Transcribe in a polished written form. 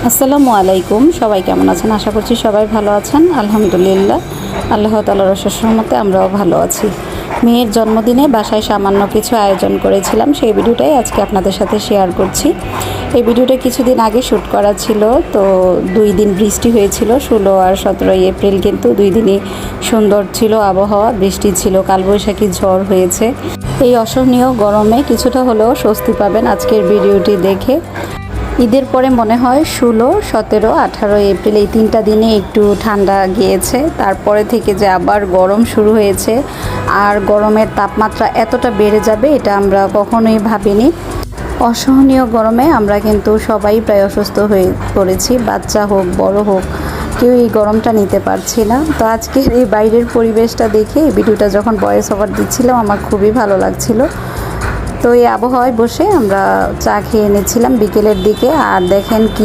আসসালামু আলাইকুম, সবাই কেমন আছেন? আশা করছি সবাই ভালো আছেন। আলহামদুলিল্লাহ, আল্লাহ তাআলার অশেষ রহমতে আমরাও ভালো আছি। মেয়ের জন্মদিনে বাসায় সামান্য কিছু আয়োজন করেছিলাম, সেই ভিডিওটাই আজকে আপনাদের সাথে শেয়ার করছি। এই ভিডিওটা কিছুদিন আগে শ্যুট করা ছিল, তো 2 দিন বৃষ্টি হয়েছিল, 16 আর 17 এপ্রিল, কিন্তু 2 দিনই সুন্দর ছিল আবহাওয়া, বৃষ্টি ছিল, কালবৈশাখী ঝড় হয়েছে। এই অসহনীয় গরমে কিছুটা হলেও স্বস্তি পাবেন আজকের ভিডিওটি দেখে। ঈদের পরে মনে হয় 16, 17, 18 এপ্রিল এই 3টা দিনে একটু ঠান্ডা গিয়েছে, তারপরে থেকে যে আবার গরম শুরু হয়েছে, আর গরমের তাপমাত্রা এতটা বেড়ে যাবে এটা আমরা কখনোই ভাবিনি। অসহনীয় গরমে আমরা কিন্তু সবাই প্রায় অসুস্থ হয়ে পড়েছি, বাচ্চা হোক বড় হোক, কেউ এই গরমটা নিতে পারছি না। তো আজকের এই বাইরের পরিবেশটা দেখে এই ভিডিওটা যখন ভয়েস ওভার দিচ্ছিলাম আমার খুবই ভালো লাগছিল। তো এই আবহাওয়ায় বসে আমরা চা খেয়ে এনেছিলাম বিকেলের দিকে, আর দেখেন কি